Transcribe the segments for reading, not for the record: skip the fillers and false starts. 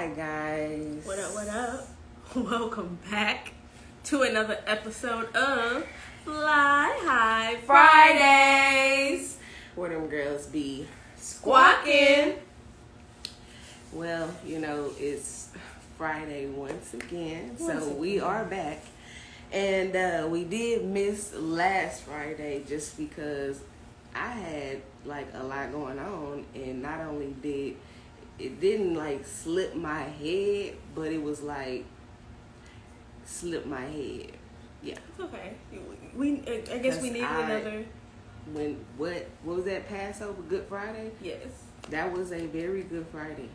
Hi guys. What up, what up? Welcome back to another episode of Fly High Fridays, where them girls be Squawking. Well, it's Friday once again, so we are back. And we did miss last Friday just because I had a lot going on, and not only did it didn't slip my head, but it was slip my head. Yeah. It's okay. I guess we needed another. What was that Passover? Good Friday? Yes. That was a very good Friday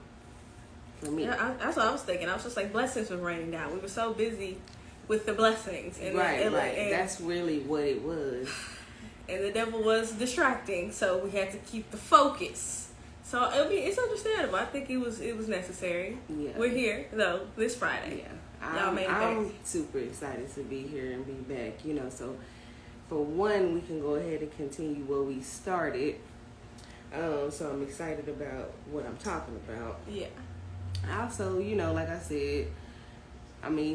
for me. Yeah, that's what I was thinking. I was just blessings was raining down. We were so busy with the blessings. And right. And that's really what it was. And the devil was distracting, so we had to keep the focus. So it's understandable. I think it was necessary. Yeah. We're here though this Friday. Yeah. Y'all made it I'm back. super excited to be here and be back. So for one, we can go ahead and continue where we started. So I'm excited about what I'm talking about. Yeah. Also, like I said,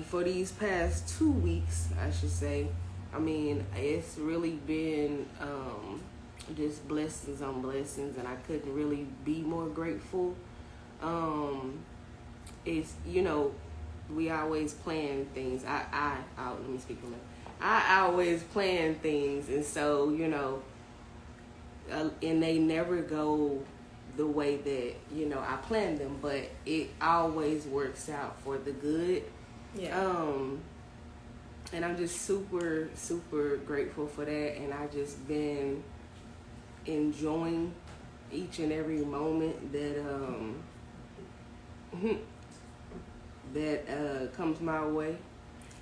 for these past 2 weeks, I should say, it's really been just blessings on blessings, and I couldn't really be more grateful. It's, we always plan things. Let me speak for me. I always plan things, and so, and they never go the way that, I plan them, but it always works out for the good. Yeah. And I'm just super, super grateful for that, and I just been enjoying each and every moment that comes my way.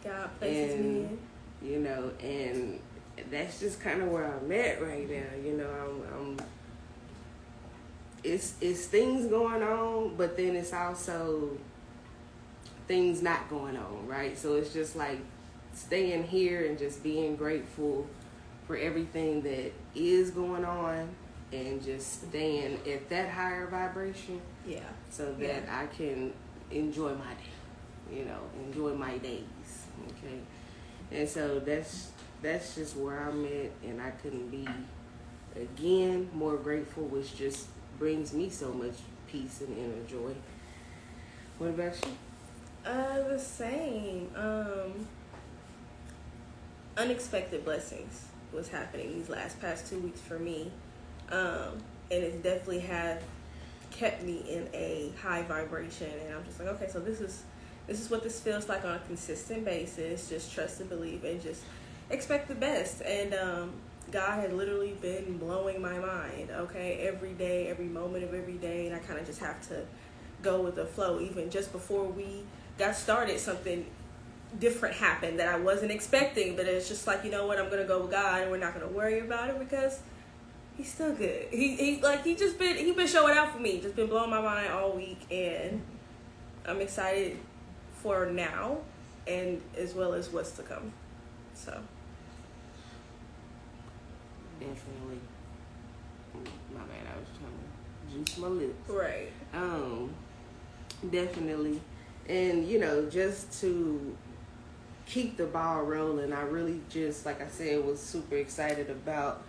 God places me in. And that's just kind of where I'm at right now. I'm it's things going on, but then it's also things not going on, right? So it's just staying here and just being grateful for everything that is going on, and just staying at that higher vibration. Yeah. So that I can enjoy my day, enjoy my days. Okay. And so that's just where I'm at, and I couldn't be again more grateful, which just brings me so much peace and inner joy. What about you? The same. Unexpected blessings was happening these past 2 weeks for me. And it definitely have kept me in a high vibration, and I'm just okay, so this is what this feels like on a consistent basis. Just trust and believe and just expect the best. And God had literally been blowing my mind, okay, every day, every moment of every day, and I kind of just have to go with the flow. Even just before we got started, something different happened that I wasn't expecting, but it's just you know what, I'm gonna go with God, and we're not gonna worry about it because He's still good. He been showing out for me, just been blowing my mind all week, and I'm excited for now and as well as what's to come. So definitely. My bad, I was trying to juice my lips. Right. Definitely. And just to keep the ball rolling, I really just, like I said, was super excited about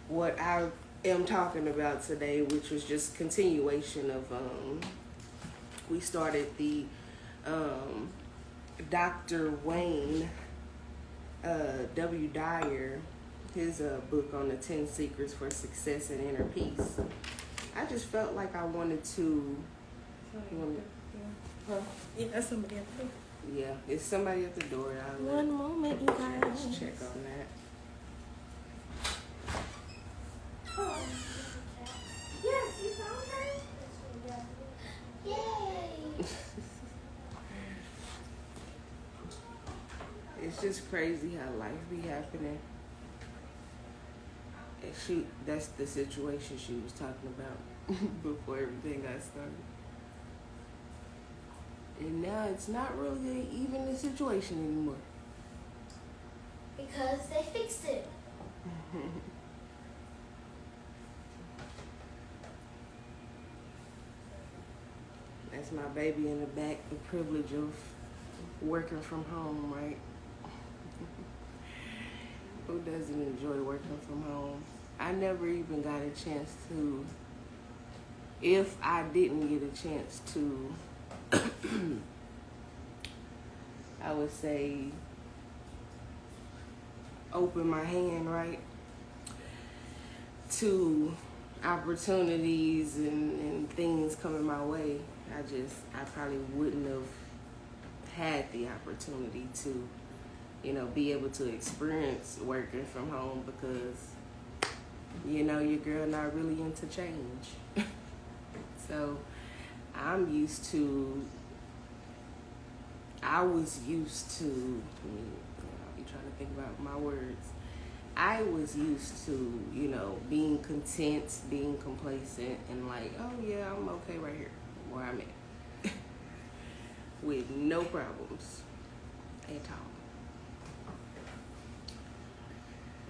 what I am talking about today, which was just continuation of we started the Dr. Wayne W. Dyer, his book on the 10 secrets for success and inner peace. I just felt like I wanted to Yeah, that's somebody at the door. Yeah, it's somebody at the door. One moment, you guys. Let's check on that. Yes, you found her? Yay! It's just crazy how life be happening. And that's the situation she was talking about before everything got started. And now it's not really even the situation anymore. Because they fixed it. That's my baby in the back. The privilege of working from home, right? Who doesn't enjoy working from home? I never even got a chance to, if I didn't get a chance to, I would say, open my hand, right, to opportunities and things coming my way. I probably wouldn't have had the opportunity to, be able to experience working from home because, your girl not really into change. So I was used to, I'll be trying to think about my words. I was used to, being content, being complacent, and like, oh yeah, I'm okay right here where I'm at. With no problems at all.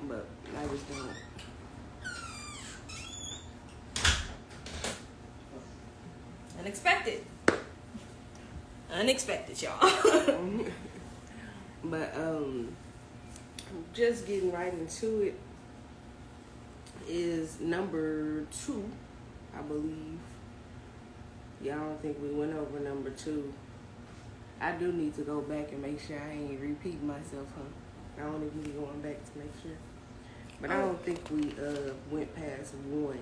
But I just don't. Unexpected, y'all. But just getting right into it is number 2, I believe. Y'all don't think we went over number 2. I do need to go back and make sure I ain't repeating myself, huh? I don't even be going back to make sure. But I don't think we went past 1.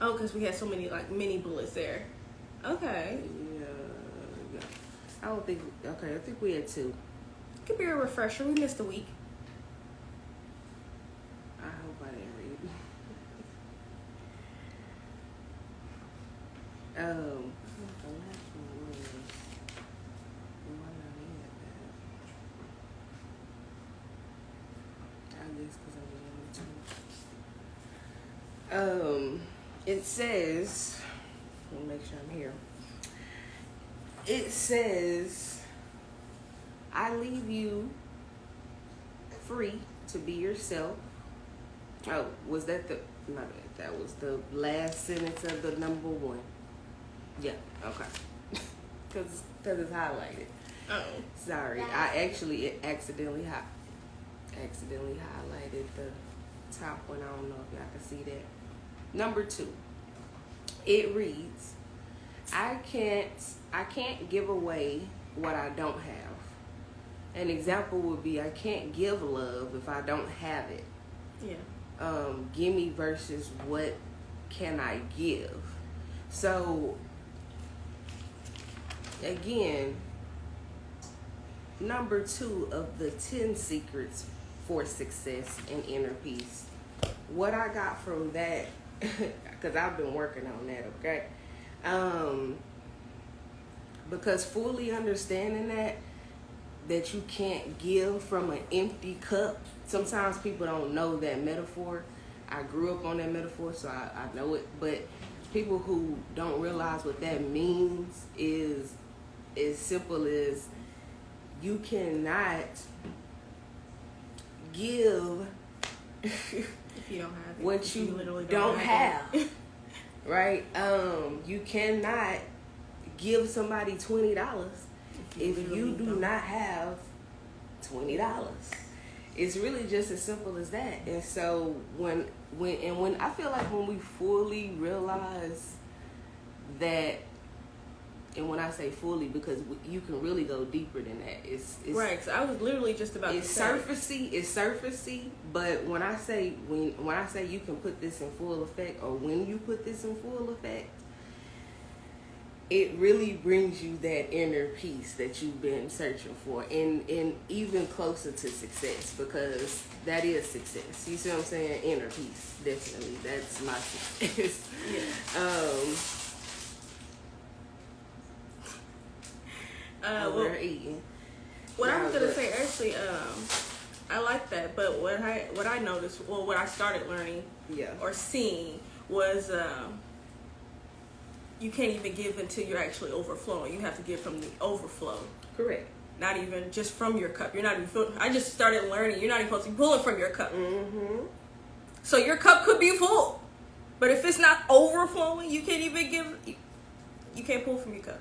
Oh, because we had so many mini bullets there. Okay. Yeah. I think we had 2. Could be a refresher. We missed a week. I hope I didn't read. The last one was, why not that? I guess because I was on the 2. It says, let me make sure I'm here. It says, I leave you free to be yourself. Oh, was that the, my bad. That was the last sentence of the number 1. Yeah, okay. Because it's highlighted. Oh. Sorry, I actually accidentally highlighted the top one. I don't know if y'all can see that. Number 2, it reads, I can't give away what I don't have. An example would be, I can't give love if I don't have it. Yeah. Gimme versus what can I give. So again, number 2 of the 10 secrets for success and inner peace. What I got from that, because I've been working on that, okay? Because fully understanding that you can't give from an empty cup. Sometimes people don't know that metaphor. I grew up on that metaphor, so I know it. But people who don't realize what that means is as simple as you cannot give if you don't have it, what you literally don't have. Right? You cannot give somebody $20 if you do not have $20. It's really just as simple as that. And so when I feel like when we fully realize that, and when I say fully, because you can really go deeper than that. It's right. So I was literally just about to say. It's surfacey. But when I say you can put this in full effect, or when you put this in full effect, it really brings you that inner peace that you've been searching for, and even closer to success, because that is success. You see what I'm saying? Inner peace, definitely. That's my success. We're eating. What I was gonna say, actually, I like that, but what I noticed, well, what I started learning, or seeing was. You can't even give until you're actually overflowing. You have to give from the overflow. Correct. Not even just from your cup. You're not even. I just started learning. You're not even supposed to be pulling from your cup. Mm-hmm. So your cup could be full, but if it's not overflowing, you can't even give. You can't pull from your cup.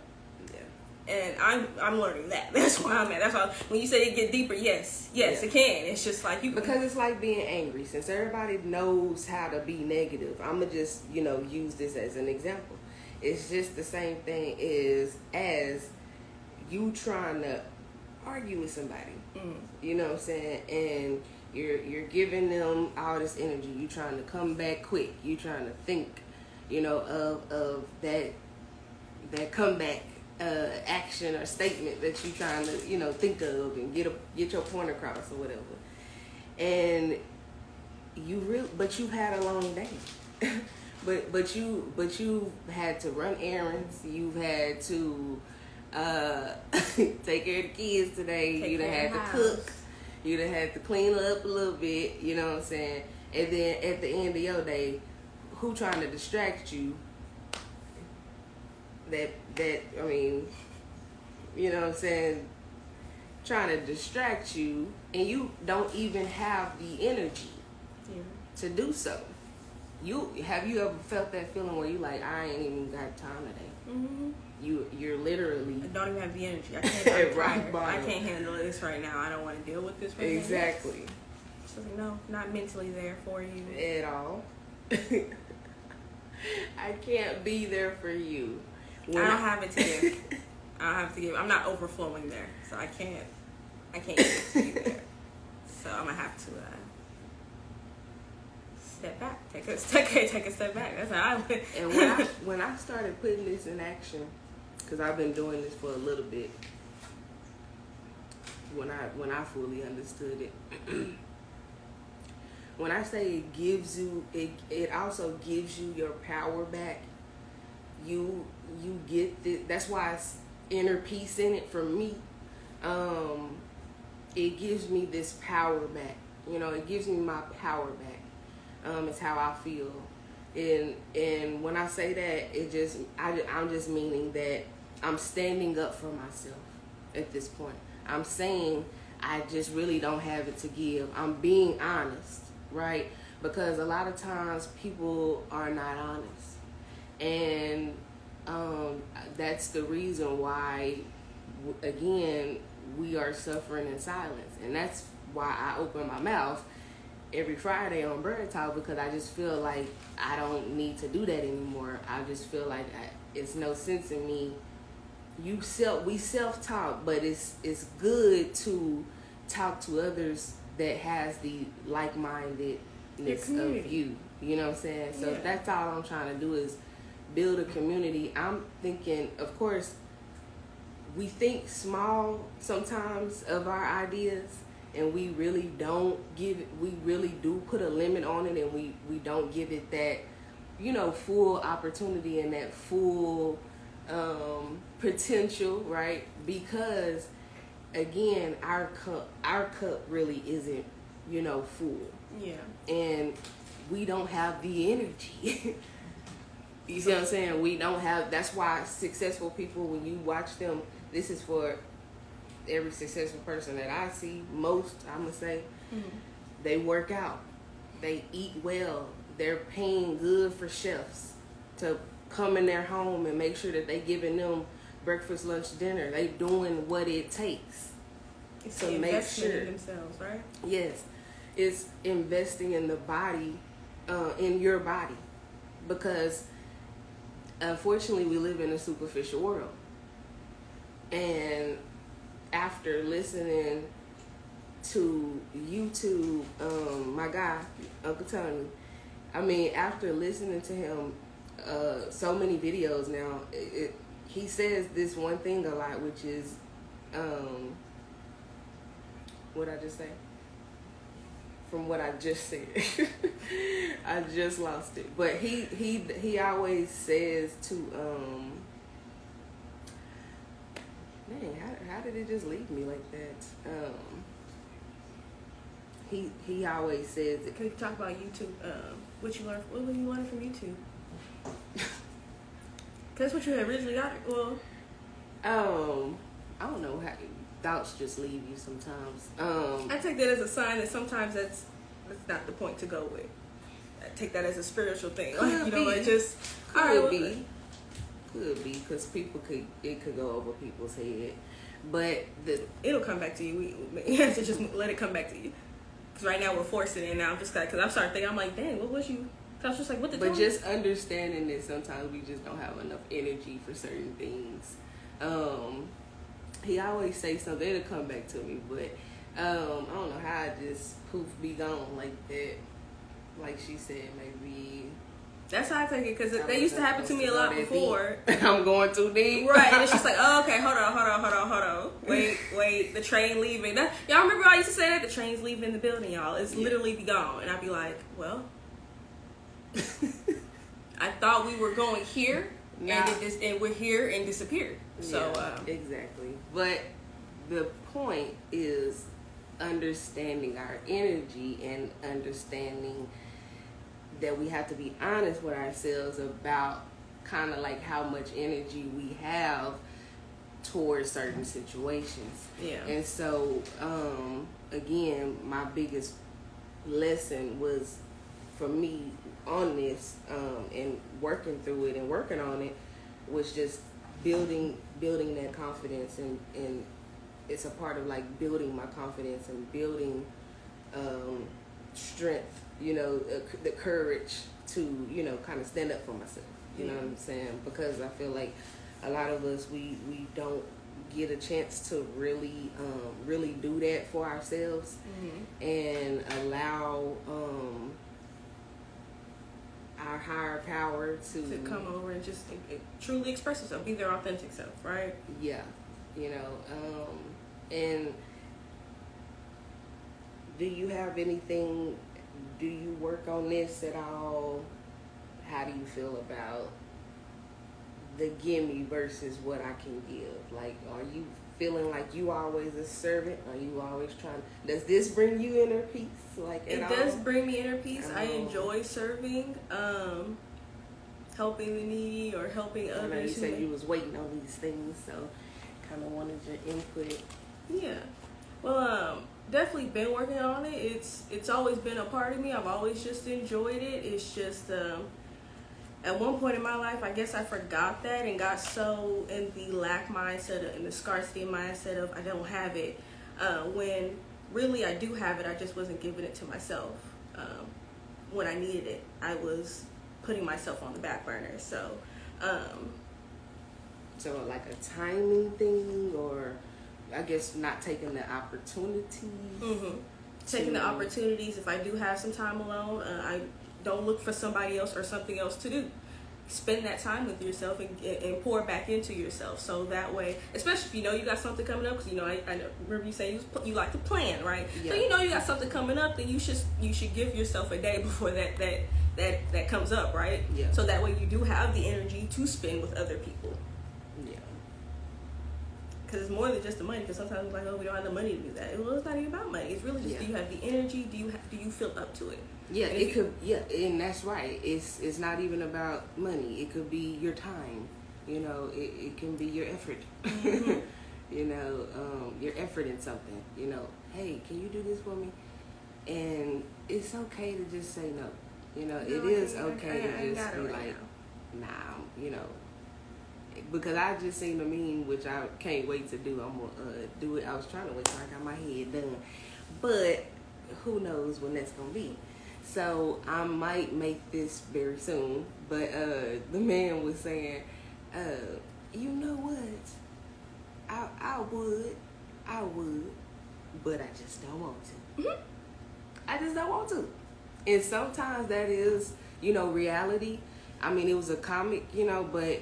Yeah. And I'm learning that. That's why I'm at. That's why when you say it get deeper, yes, it can. It's just like you can, because it's like being angry. Since everybody knows how to be negative, I'm gonna just use this as an example. It's just the same thing as you trying to argue with somebody. You know what I'm saying? And you're giving them all this energy. You trying to come back quick. You trying to think, of that comeback action or statement that you trying to think of and get your point across or whatever. And but you've had a long day. but you had to run errands. You've had to take care of the kids today. You done had to cook. You done had to clean up a little bit. You know what I'm saying? And then at the end of your day, who trying to distract you? That I mean, you know what I'm saying? Trying to distract you, and you don't even have the energy to do so. Have you ever felt that feeling where you like, I ain't even got time today? Mm-hmm. You're literally, I don't even have the energy. I can't. I can't handle this right now. I don't want to deal with this right now. Exactly. So no, not mentally there for you at all. I can't be there for you. I don't have it to give. I don't have to give. I'm not overflowing there, so I can't give it to you there. So I'm gonna have to step back. Take a step back. That's how I would. And when I started putting this in action, because I've been doing this for a little bit, when I fully understood it. When I say it gives you, it also gives you your power back. You get this. That's why it's inner peace in it for me. It gives me this power back. It gives me my power back. It's how I feel. And when I say that, I'm just meaning that I'm standing up for myself at this point. I'm saying I just really don't have it to give. I'm being honest, right? Because a lot of times people are not honest. And that's the reason why, again, we are suffering in silence. And that's why I open my mouth every Friday on BYRD Talk, because I just feel like I don't need to do that anymore. I just feel like it's no sense in me. We self-talk, but it's good to talk to others that has the like-mindedness of you. You know what I'm saying? So that's all I'm trying to do is build a community. I'm thinking, of course, we think small sometimes of our ideas, and we really don't we really do put a limit on it, and we don't give it that, full opportunity and that full potential, right? Because again, our cup really isn't, full. Yeah. And we don't have the energy. You see what I'm saying? We don't have, that's why successful people, when you watch them, this is for every successful person that I see, most, I'm going to say, they work out. They eat well. They're paying good for chefs to come in their home and make sure that they giving them breakfast, lunch, dinner. They doing what it takes to make sure in themselves, right? Yes, it's investing in the body, in your body, because unfortunately we live in a superficial world. And after listening to YouTube, my guy Uncle Tony, after listening to him so many videos now, he says this one thing a lot, which is what I just say? From what I just said. I just lost it. But he always says to dang, how did it just leave me like that? He always says it. Can you talk about YouTube? What you learned from YouTube? That's what you had originally got. Well, I don't know how thoughts just leave you sometimes. I take that as a sign that sometimes that's not the point to go with. I take that as a spiritual thing. Like, Could could be, because it could go over people's head. But it'll come back to you. You have to just let it come back to you. Because right now we're forcing it, and now I'm just like, because I'm starting to think, I'm like, dang, what was you? So I was just like, what the? But just understanding that sometimes we just don't have enough energy for certain things. He always say something, it'll come back to me, but I don't know how I just poof be gone like that. Like she said, maybe. That's how I take it, because that used to happen to me a lot before. I'm going too deep. Right, and it's just like, oh, okay, hold on. Wait, the train leaving. Y'all remember I used to say that? The train's leaving the building, y'all. It's literally be gone. And I'd be like, well, I thought we were going here, and we're here and disappeared. So exactly. But the point is understanding our energy and understanding that we have to be honest with ourselves about kind of like how much energy we have towards certain situations. Yeah. And so, again, my biggest lesson was for me on this, and working through it and working on it, was just building that confidence, and it's a part of like building my confidence and building strength, the courage to, kind of stand up for myself. You know what I'm saying? Because I feel like a lot of us, we don't get a chance to really do that for ourselves, and allow our higher power to come over and just truly express yourself, be their authentic self, right? Yeah, and do you have anything? Do you work on this at all? How do you feel about the gimme versus what I can give? Like, are you feeling like you always a servant? Are you always trying? Does this bring you inner peace? Like, it does bring me inner peace. I enjoy serving, helping the needy or helping others. I know you said you was waiting on these things, so kind of wanted your input. Yeah. Well, definitely been working on it. It's always been a part of me. I've always just enjoyed it. It's just at one point in my life, I guess I forgot that and got so in the lack mindset and the scarcity mindset of I don't have it, when really I do have it. I just wasn't giving it to myself. When I needed it, I was putting myself on the back burner. So like a timing thing, or I guess not taking the opportunities. Taking the opportunities. If I do have some time alone, I don't look for somebody else or something else to do. Spend that time with yourself and pour back into yourself. So that way, especially if you know you got something coming up, because I remember you saying you like to plan, right? Yeah. So you got something coming up, then you should give yourself a day before that comes up, right? Yeah. So that way you do have the energy to spend with other people. Yeah. Because it's more than just the money. Because sometimes it's like, oh, we don't have the money to do that. Well, it's not even about money. It's really just, do you have the energy? Do you feel up to it? Yeah, it could. Yeah, and that's right. It's not even about money. It could be your time. It can be your effort. Your effort in something. Hey, can you do this for me? And it's okay to just say no. It is okay to just be like, nah. Because I just seen a meme, which I can't wait to do. I'm gonna do it. I was trying to wait till I got my head done, but who knows when that's gonna be. So I might make this very soon. But the man was saying, you know what? I would, but I just don't want to. I just don't want to. And sometimes that is, reality. I mean, it was a comic, but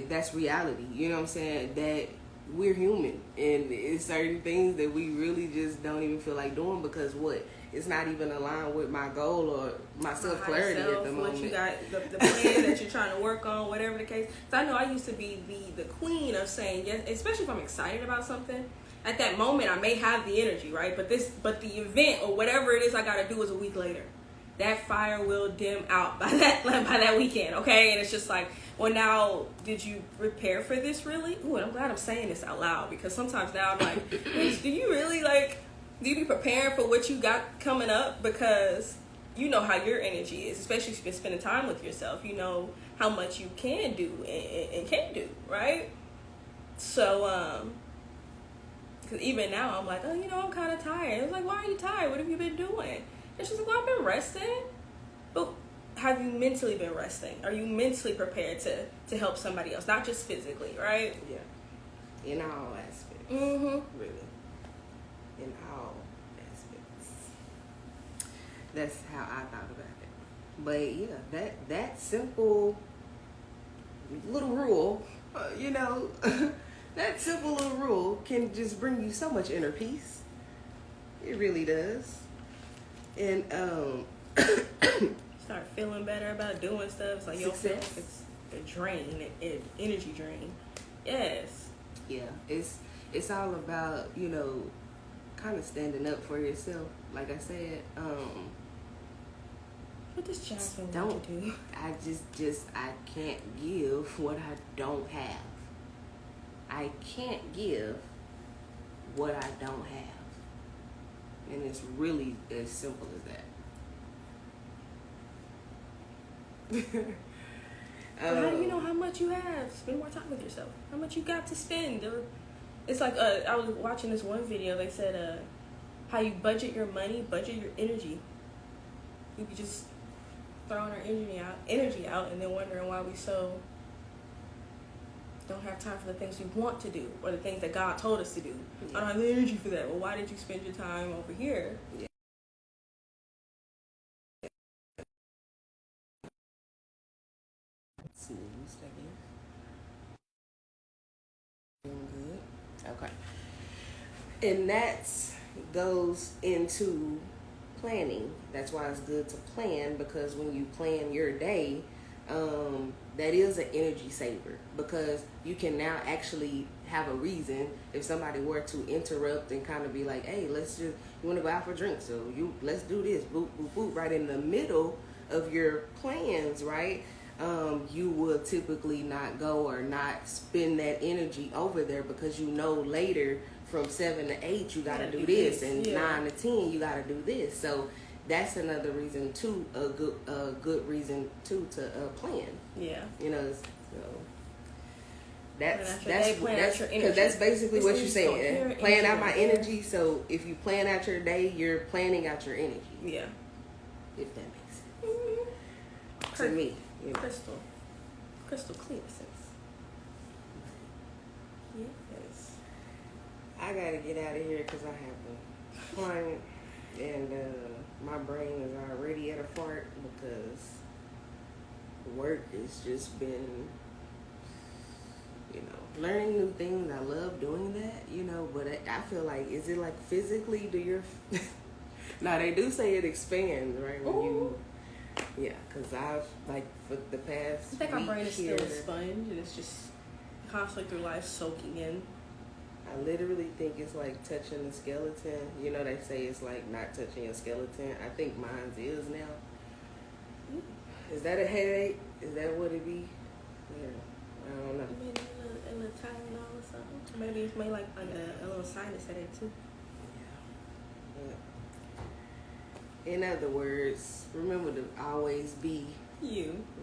that's reality. You know what I'm saying? That we're human, and it's certain things that we really just don't even feel like doing because it's not even aligned with my goal or my self-clarity at the moment. What you got, the plan that you're trying to work on, whatever the case. So I know I used to be the queen of saying yes, especially if I'm excited about something. At that moment, I may have the energy, right? But the event or whatever it is I got to do is a week later. That fire will dim out by that weekend, okay? And it's just like, well, now, did you prepare for this really? Ooh, and I'm glad I'm saying this out loud because sometimes now I'm like, do you really do you be preparing for what you got coming up? Because you know how your energy is, especially if you've been spending time with yourself. You know how much you can do and can't do, right? So, because even now I'm like, oh, you know, I'm kind of tired. I was like, why are you tired? What have you been doing? And she's like, well, I've been resting. But have you mentally been resting? Are you mentally prepared to help somebody else? Not just physically, right? Yeah. In all aspects. Mm-hmm. Really. In all aspects. That's how I thought about it. But yeah, that simple little rule, you know, that simple little rule can just bring you so much inner peace. It really does. And start feeling better about doing stuff. It's like your success. it's a drain, an energy drain. Yes. Yeah, it's all about, you know, kind of standing up for yourself. Like I said, What does Jazzmen don't want to do? I I can't give what I don't have. I can't give what I don't have. And it's really as simple as that. But how do you know how much you have? Spend more time with yourself. How much you got to spend? It's like I was watching this one video. They said how you budget your money, budget your energy. You be just throwing our energy out, and then wondering why we so don't have time for the things we want to do or the things that God told us to do. Yeah. I don't have the energy for that. Well, why did you spend your time over here? Yeah. Doing good. Okay. And that's goes into planning. That's why it's good to plan, because when you plan your day, that is an energy saver, because you can now actually have a reason if somebody were to interrupt and kind of be like, hey, you want to go out for drinks, so let's do this, boop, boop, boop, right in the middle of your plans, right? You will typically not go or not spend that energy over there, because you know later from 7 to 8 you got to do this, and 9 to 10 you got to do this. So that's another reason too, a good reason too to plan. Yeah. You know, so that's because that's basically what you're saying. Plan out my energy. So if you plan out your day, you're planning out your energy. Yeah. If that makes sense. Mm-hmm. To me. You know. Crystal clear sense. Yes. I gotta get out of here because I have a client, and my brain is already at a fart because work has just been, you know, learning new things. I love doing that, you know, but I feel like, is it like physically do your now they do say it expands, right, when you because I've, like, for the past I think our brain is still a sponge, and it's just constantly through life soaking in. I literally think it's like touching the skeleton. You know, they say it's like not touching your skeleton. I think mine's is now. Is that a headache? Is that what it be? Yeah, I don't know. Maybe a little Tylenol or something. Maybe it's made like a little sinus headache too. Yeah. In other words, remember to always be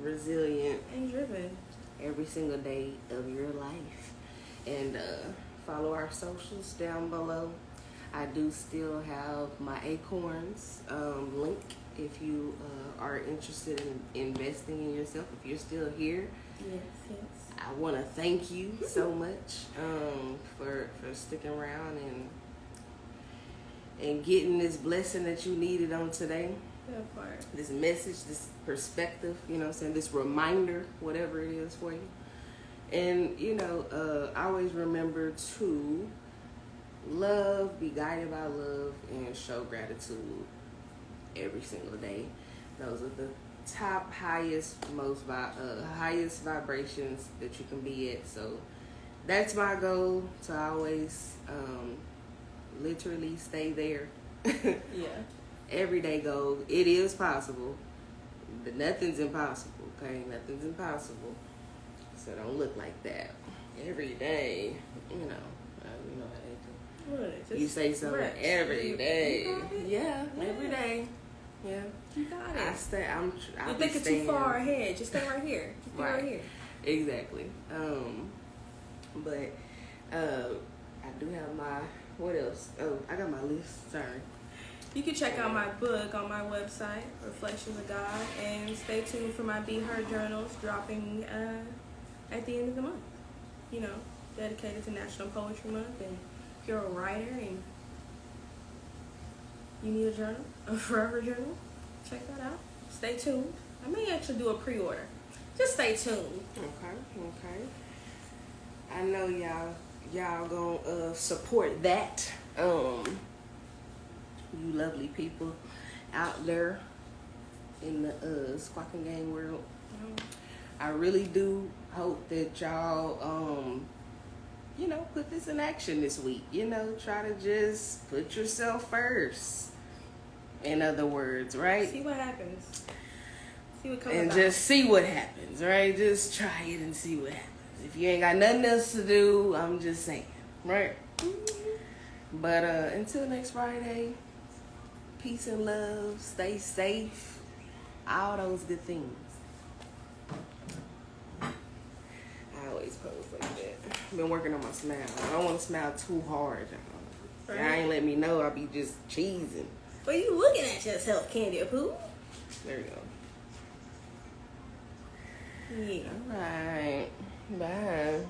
resilient and driven every single day of your life. And follow our socials down below. I do still have my Acorns link if you are interested in investing in yourself. If you're still here, yes. I want to thank you so much for sticking around and getting this blessing that you needed on today. That part. This message, this perspective, you know what I'm saying, this reminder, whatever it is for you. And, you know, always remember to love, be guided by love, and show gratitude every single day. Those are the top, highest vibrations that you can be at. So that's my goal, to always literally stay there. Yeah. Everyday goal. It is possible. But nothing's impossible, okay? Nothing's impossible. So don't look like that. Every day, you know how they do. You say something every day. Yeah, every day. Yeah. You got it. I'll You're be thinking staying. too far ahead. Just stay right here. Just be right here. Exactly. But I do have my, what else? Oh, I got my list. Sorry. You can check out my book on my website, Reflections of God, and stay tuned for my B.Y.R.D journals dropping at the end of the month. You know, dedicated to National Poetry Month. And if you're a writer and you need a journal, a forever journal, check that out. Stay tuned. I may actually do a pre-order. Just stay tuned. Okay. I know y'all gonna support that. You lovely people out there in the squawking gang world. I really do hope that y'all put this in action this week. Try to just put yourself first. In other words, right? See what happens. See what comes and about. just see what happens, right? Just try it and see what happens. If you ain't got nothing else to do, I'm just saying, right? But until next Friday, peace and love, stay safe, all those good things. I always pose like that. I've been working on my smile. I don't want to smile too hard. Y'all ain't let me know. I'll be just cheesing. But you looking at yourself, Candy Pooh. There you go. Yeah. All right. Bye.